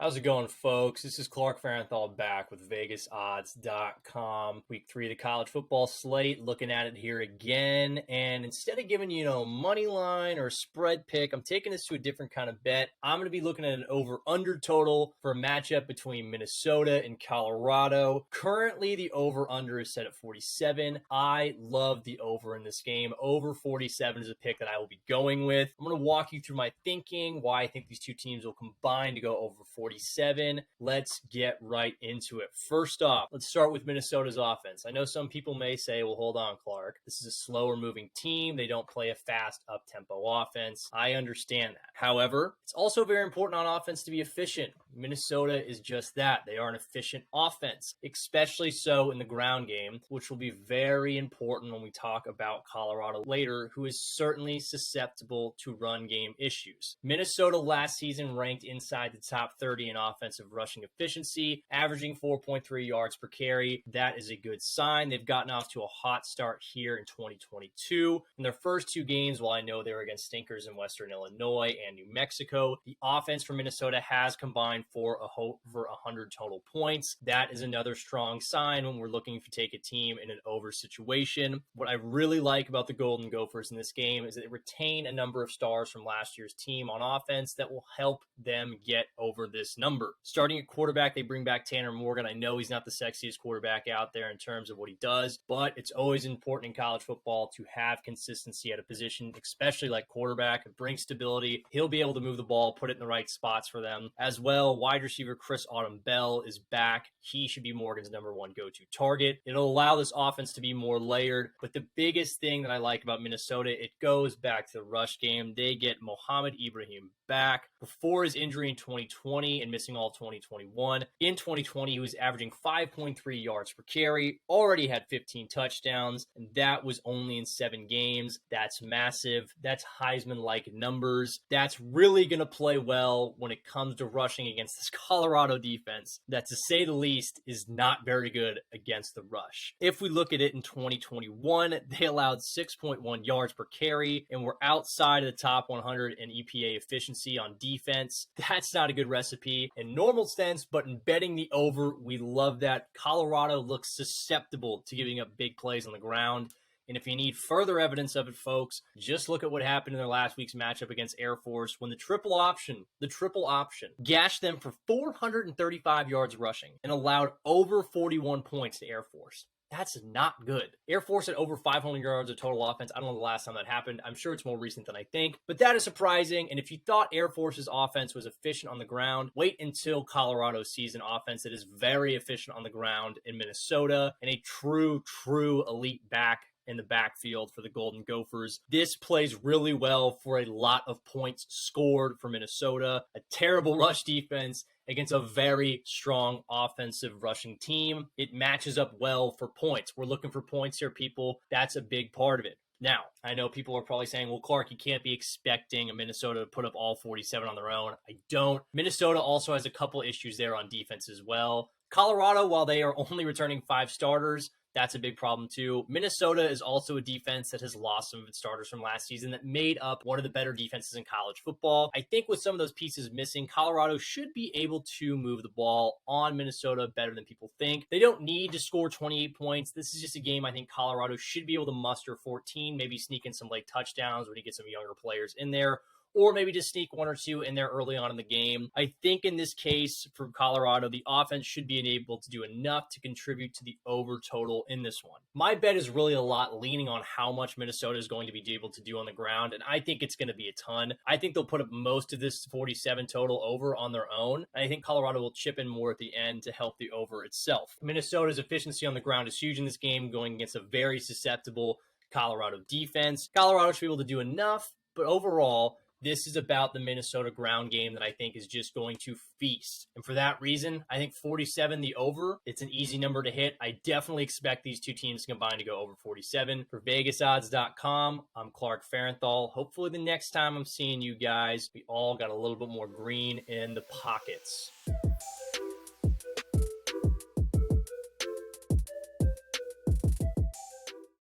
How's it going, folks? This is Clark Farenthold back with VegasOdds.com. Week 3 of the college football slate, looking at it here again. And instead of giving you, money line or spread pick, I'm taking this to a different kind of bet. I'm going to be looking at an over-under total for a matchup between Minnesota and Colorado. Currently, the over-under is set at 47. I love the over in this game. Over 47 is a pick that I will be going with. I'm going to walk you through my thinking, why I think these two teams will combine to go over 47. Let's get right into it. First off, let's start with Minnesota's offense. I know some people may say, well, hold on, Clark. This is a slower moving team. They don't play a fast up-tempo offense. I understand that. However, it's also very important on offense to be efficient. Minnesota is just that. They are an efficient offense, especially so in the ground game, which will be very important when we talk about Colorado later, who is certainly susceptible to run game issues. Minnesota last season ranked inside the top 30 in offensive rushing efficiency, averaging 4.3 yards per carry. That is a good sign. They've gotten off to a hot start here in 2022. In their first two games, while I know they were against stinkers in Western Illinois and New Mexico, the offense for Minnesota has combined for over 100 total points. That is another strong sign when we're looking to take a team in an over situation. What I really like about the Golden Gophers in this game is that they retain a number of stars from last year's team on offense that will help them get over this number. Starting at quarterback, they bring back Tanner Morgan. I know he's not the sexiest quarterback out there in terms of what he does, but it's always important in college football to have consistency at a position, especially like quarterback. It brings stability. He'll be able to move the ball, put it in the right spots for them. As well, wide receiver Chris Autumn-Bell is back. He should be Morgan's number one go-to target. It'll allow this offense to be more layered, but the biggest thing that I like about Minnesota, it goes back to the rush game. They get Mohamed Ibrahim back. Before his injury in 2020 and missing all 2021, in 2020 he was averaging 5.3 yards per carry, already had 15 touchdowns, and that was only in 7 games. That's massive. That's Heisman-like numbers. That's really going to play well when it comes to rushing against this Colorado defense that, to say the least, is not very good against the rush. If we look at it in 2021, they allowed 6.1 yards per carry and were outside of the top 100 in EPA efficiency on defense. That's not a good recipe in normal sense, but in betting the over, we love that. Colorado looks susceptible to giving up big plays on the ground. And if you need further evidence of it, folks, just look at what happened in their last week's matchup against Air Force when the triple option gashed them for 435 yards rushing and allowed over 41 points to Air Force. That's not good. Air Force had over 500 yards of total offense. I don't know the last time that happened. I'm sure it's more recent than I think, but that is surprising. And if you thought Air Force's offense was efficient on the ground, wait until Colorado sees an offense that is very efficient on the ground in Minnesota and a true elite back in the backfield for the Golden Gophers. This plays really well for a lot of points scored for Minnesota. A terrible rush defense against a very strong offensive rushing team. It matches up well for points. We're looking for points here, people. That's a big part of it. Now, I know people are probably saying, well, Clark, you can't be expecting Minnesota to put up all 47 on their own. I don't. Minnesota also has a couple issues there on defense as well. Colorado, while they are only returning 5 starters, that's a big problem too. Minnesota is also a defense that has lost some of its starters from last season that made up one of the better defenses in college football. I think with some of those pieces missing, Colorado should be able to move the ball on Minnesota better than people think. They don't need to score 28 points. This is just a game I think Colorado should be able to muster 14, maybe sneak in some late touchdowns when you get some younger players in there, or maybe just sneak 1 or 2 in there early on in the game. I think in this case for Colorado, the offense should be able to do enough to contribute to the over total in this one. My bet is really a lot leaning on how much Minnesota is going to be able to do on the ground, and I think it's going to be a ton. I think they'll put up most of this 47 total over on their own. I think Colorado will chip in more at the end to help the over itself. Minnesota's efficiency on the ground is huge in this game, going against a very susceptible Colorado defense. Colorado should be able to do enough, but overall, this is about the Minnesota ground game that I think is just going to feast. And for that reason, I think 47, the over, it's an easy number to hit. I definitely expect these two teams to combine to go over 47. For VegasOdds.com, I'm Clark Farenthold. Hopefully the next time I'm seeing you guys, we all got a little bit more green in the pockets.